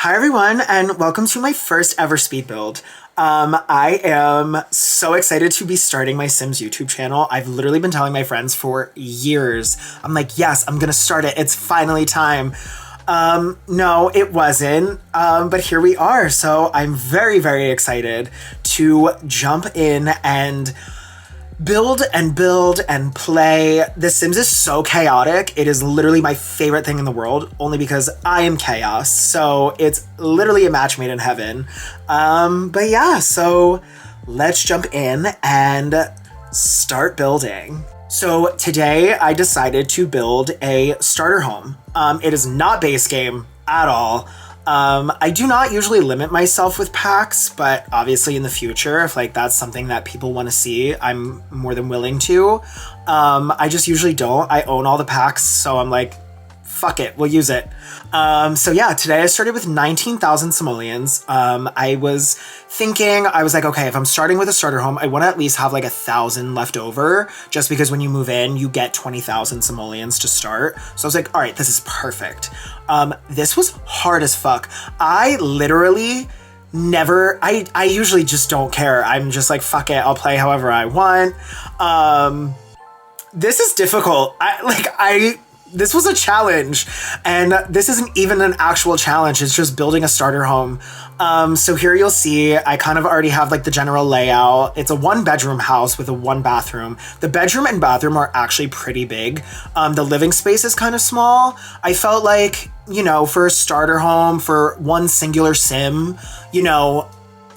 Hi everyone, and welcome to my first ever speed build. I am so excited to be starting my Sims YouTube channel. I've literally been telling my friends for years. I'm like, yes, I'm gonna start it. It's finally time. No, it wasn't, but here we are. So I'm very, very excited to jump in and build and play. The Sims is so chaotic. It is literally my favorite thing in the world, only because I am chaos. So it's literally a match made in heaven. But yeah, so let's jump in and start building. So today I decided to build a starter home. It is not base game at all. I do not usually limit myself with packs, but obviously in the future, if like that's something that people want to see, I'm more than willing to. I just usually don't. I own all the packs, so I'm like, fuck it, we'll use it. So yeah, today I started with 19,000 simoleons. I was thinking, I was like, okay, if I'm starting with a starter home, I want to at least have like 1,000 left over, just because when you move in, you get 20,000 simoleons to start. So I was like, all right, this is perfect. This was hard as fuck. I literally never, I usually just don't care. I'm just like, fuck it, I'll play however I want. This is difficult. This was a challenge, and this isn't even an actual challenge. It's just building a starter home. So here you'll see, I kind of already have like the general layout. It's a 1-bedroom house with a 1-bathroom. The bedroom and bathroom are actually pretty big. The living space is kind of small. I felt like, you know, for a starter home, for one singular sim, you know,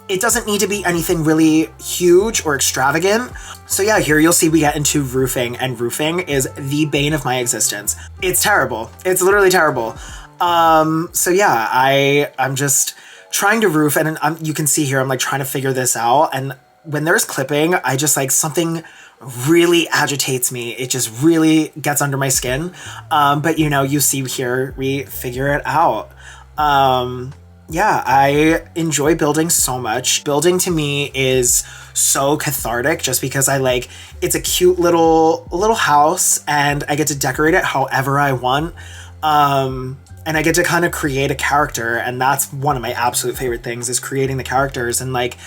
it doesn't need to be anything really huge or extravagant. So yeah, here you'll see we get into roofing, and roofing is the bane of my existence. It's terrible. It's literally terrible. So yeah, I'm just trying to roof, and you can see here, I'm like trying to figure this out. And when there's clipping, I just like, something really agitates me. It just really gets under my skin. But you know, you see here, we figure it out. Yeah, I enjoy building so much. Building to me is so cathartic, just because I like, it's a cute little house, and I get to decorate it however I want. And I get to kind of create a character, and that's one of my absolute favorite things, is creating the characters and like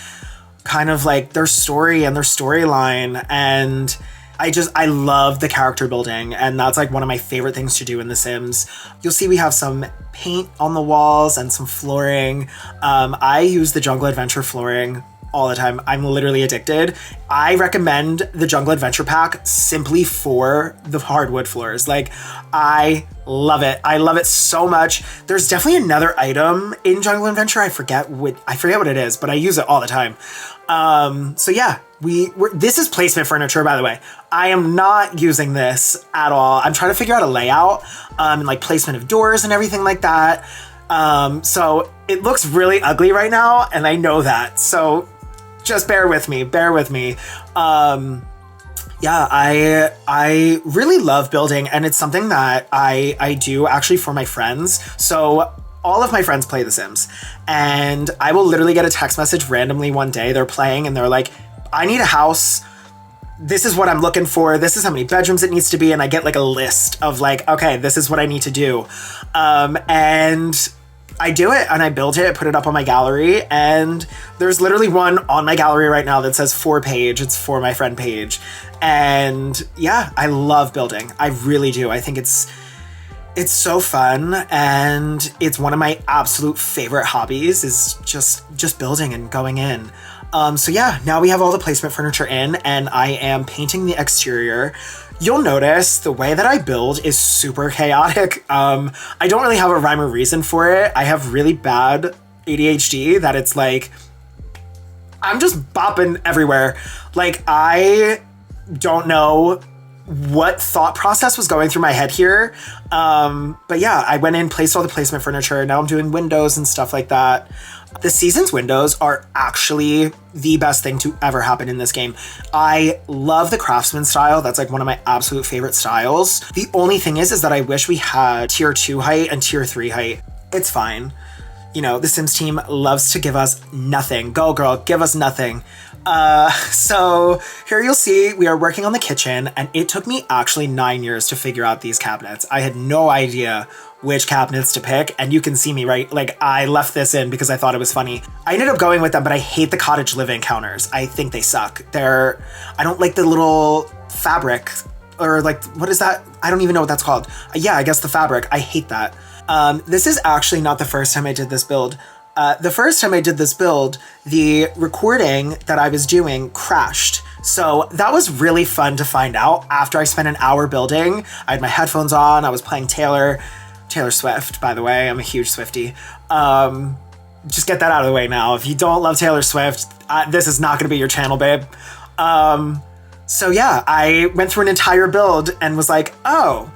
kind of like their story and their storyline. And I love the character building, and that's like one of my favorite things to do in The Sims. You'll see we have some paint on the walls and some flooring. I use the Jungle Adventure flooring all the time. I'm literally addicted. I recommend the Jungle Adventure pack simply for the hardwood floors. Like, I love it. I love it so much. There's definitely another item in Jungle Adventure. I forget what it is, but I use it all the time. So yeah, this is placement furniture, by the way. I am not using this at all. I'm trying to figure out a layout, and like placement of doors and everything like that. So it looks really ugly right now, and I know that. So just bear with me. Yeah, I really love building, and it's something that I do actually for my friends. So all of my friends play The Sims, and I will literally get a text message randomly one day. They're playing and they're like, I need a house. This is what I'm looking for. This is how many bedrooms it needs to be. And I get like a list of like, okay, this is what I need to do. And I do it, and I build it, put it up on my gallery, and there's literally one on my gallery right now that says for page. It's for my friend page. And yeah, I love building. I really do. I think it's so fun, and it's one of my absolute favorite hobbies, is just building and going in. So yeah, now we have all the placement furniture in, and I am painting the exterior. You'll notice the way that I build is super chaotic. I don't really have a rhyme or reason for it. I have really bad ADHD that it's like, I'm just bopping everywhere. Like, I don't know what thought process was going through my head here. But yeah, I went in, placed all the placement furniture. Now I'm doing windows and stuff like that. The Seasons windows are actually the best thing to ever happen in this game. I love the Craftsman style. That's like one of my absolute favorite styles. The only thing is that I wish we had tier 2 height and tier 3 height. It's fine. You know, the Sims team loves to give us nothing. Go girl, give us nothing. So here you'll see we are working on the kitchen, and it took me actually 9 years to figure out these cabinets. I had no idea which cabinets to pick, and you can see me, right? Like, I left this in because I thought it was funny. I ended up going with them, but I hate the cottage living counters. I think they suck. I don't like the little fabric, or like, what is that? I don't even know what that's called. Yeah, I guess the fabric. I hate that. This is actually not the first time I did this build. The first time I did this build, the recording that I was doing crashed. So that was really fun to find out after I spent an hour building. I had my headphones on, I was playing Taylor Swift, by the way. I'm a huge Swiftie. Just get that out of the way now. If you don't love Taylor Swift, this is not gonna be your channel, babe. So yeah, I went through an entire build and was like, oh,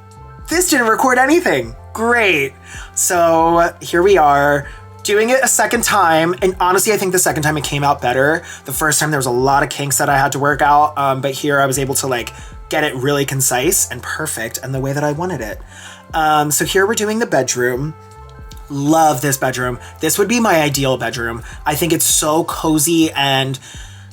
this didn't record anything. Great. So here we are, doing it a second time, and honestly, I think the second time it came out better. The first time there was a lot of kinks that I had to work out, but here I was able to like get it really concise and perfect and the way that I wanted it. So here we're doing the bedroom. Love this bedroom. This would be my ideal bedroom. I think it's so cozy, and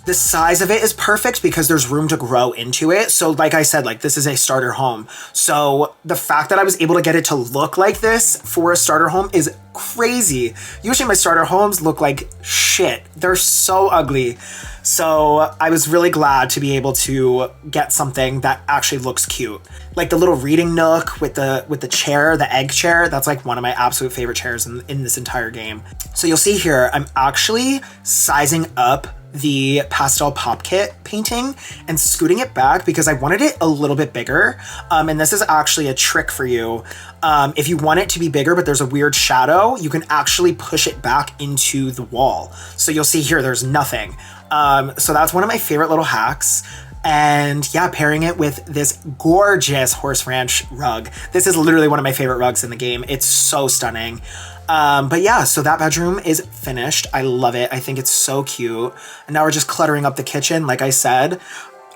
the size of it is perfect because there's room to grow into it. So like I said, like this is a starter home. So the fact that I was able to get it to look like this for a starter home is crazy. Usually my starter homes look like shit. They're so ugly. So I was really glad to be able to get something that actually looks cute. Like the little reading nook with the chair, the egg chair, that's like one of my absolute favorite chairs in this entire game. So you'll see here, I'm actually sizing up the pastel pop kit painting and scooting it back because I wanted it a little bit bigger. And this is actually a trick for you. If you want it to be bigger, but there's a weird shadow, you can actually push it back into the wall. So you'll see here, there's nothing. So that's one of my favorite little hacks. And yeah, pairing it with this gorgeous Horse Ranch rug. This is literally one of my favorite rugs in the game. It's so stunning. But yeah, so that bedroom is finished. I love it. I think it's so cute. And now we're just cluttering up the kitchen. Like I said,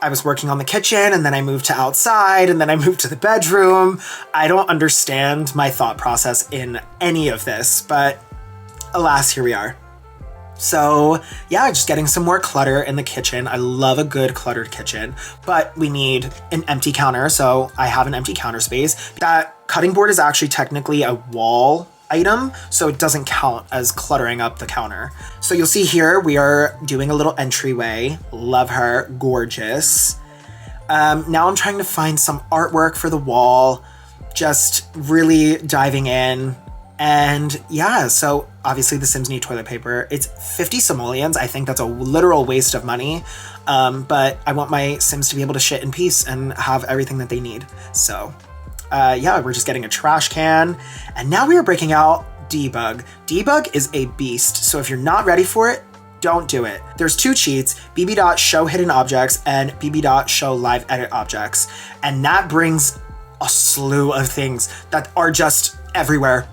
I was working on the kitchen, and then I moved to outside, and then I moved to the bedroom. I don't understand my thought process in any of this, but alas, here we are. So yeah, just getting some more clutter in the kitchen. I love a good cluttered kitchen, but we need an empty counter. So I have an empty counter space. That cutting board is actually technically a wall item, so it doesn't count as cluttering up the counter. So you'll see here, we are doing a little entryway. Love her, gorgeous. Now I'm trying to find some artwork for the wall, just really diving in. And yeah, so obviously the Sims need toilet paper. It's 50 simoleons. I think that's a literal waste of money. But I want my Sims to be able to shit in peace and have everything that they need. So yeah, we're just getting a trash can. And now we are breaking out Debug. Debug is a beast. So if you're not ready for it, don't do it. There's two cheats, bb.show hidden objects and bb.show live edit objects. And that brings a slew of things that are just everywhere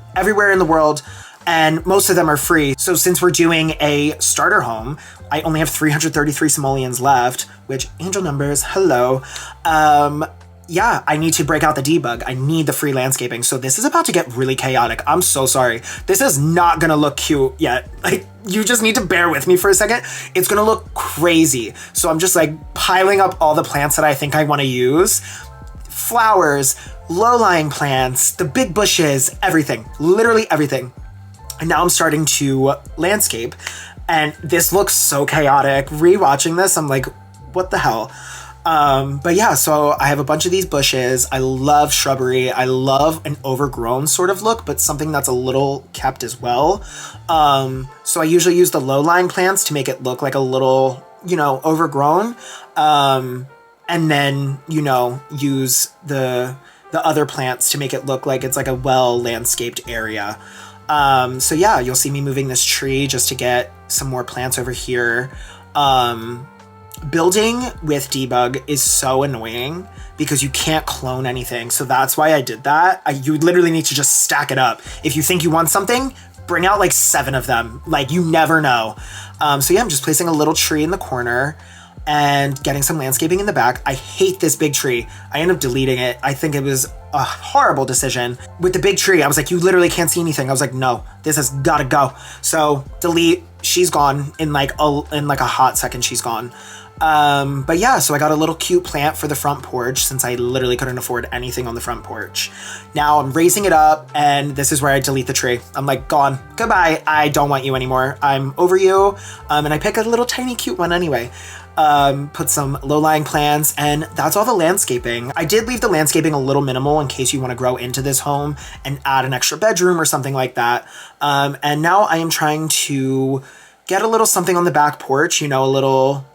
in the world, and most of them are free. So since we're doing a starter home, I only have 333 simoleons left, which angel numbers, hello. Yeah, I need to break out the debug. I need the free landscaping. So this is about to get really chaotic. I'm so sorry. This is not gonna look cute yet. Like, you just need to bear with me for a second. It's gonna look crazy. So I'm just like piling up all the plants that I think I wanna use. Flowers, low-lying plants, the big bushes, everything, literally everything. And now I'm starting to landscape, and this looks so chaotic. Rewatching this, I'm like, what the hell? But yeah, so I have a bunch of these bushes. I love shrubbery. I love an overgrown sort of look, but something that's a little kept as well. So I usually use the low-lying plants to make it look like a little, overgrown. And then, use the other plants to make it look like it's like a well-landscaped area. So yeah, you'll see me moving this tree just to get some more plants over here. Building with debug is so annoying because you can't clone anything. So that's why I did that. You literally need to just stack it up. If you think you want something, bring out like 7 of them. Like, you never know. So yeah, I'm just placing a little tree in the corner. and getting some landscaping in the back. I hate this big tree. I ended up deleting it. I think it was a horrible decision. With the big tree, I was like, you literally can't see anything. I was like, no, this has gotta go. So delete, she's gone in like a hot second, she's gone. But yeah, so I got a little cute plant for the front porch since I literally couldn't afford anything on the front porch. Now I'm raising it up, and this is where I delete the tree. I'm like, gone, goodbye. I don't want you anymore. I'm over you. And I pick a little tiny cute one anyway. Put some low-lying plants, and that's all the landscaping. I did leave the landscaping a little minimal in case you want to grow into this home and add an extra bedroom or something like that. And now I am trying to get a little something on the back porch, you know, a little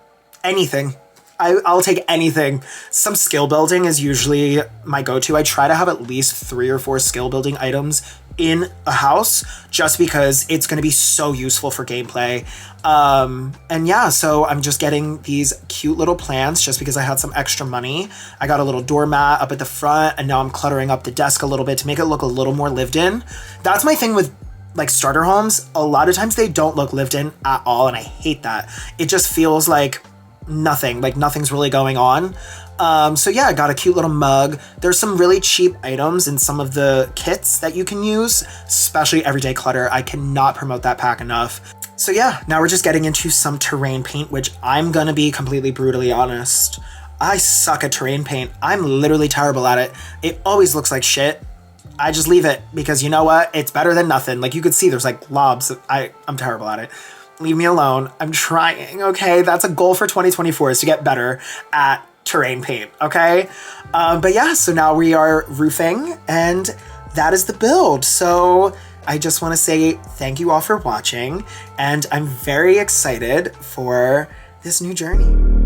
anything. I'll take anything. Some skill building is usually my go-to. I try to have at least 3 or 4 skill building items in a house just because it's going to be so useful for gameplay. And yeah, so I'm just getting these cute little plants just because I had some extra money. I got a little doormat up at the front, and now I'm cluttering up the desk a little bit to make it look a little more lived in. That's my thing with like starter homes. A lot of times they don't look lived in at all, and I hate that. It just feels like nothing's really going on. So yeah, I got a cute little mug. There's some really cheap items in some of the kits that you can use, especially Everyday Clutter. I cannot promote that pack enough. So yeah, now we're just getting into some terrain paint, which I'm gonna be completely brutally honest. I suck at terrain paint. I'm literally terrible at it. It always looks like shit. I just leave it because you know what? It's better than nothing. Like you could see there's like blobs. I'm terrible at it. Leave me alone. I'm trying, okay? That's a goal for 2024 is to get better at terrain paint, okay? But yeah, so now we are roofing, and that is the build. So I just want to say thank you all for watching, and I'm very excited for this new journey.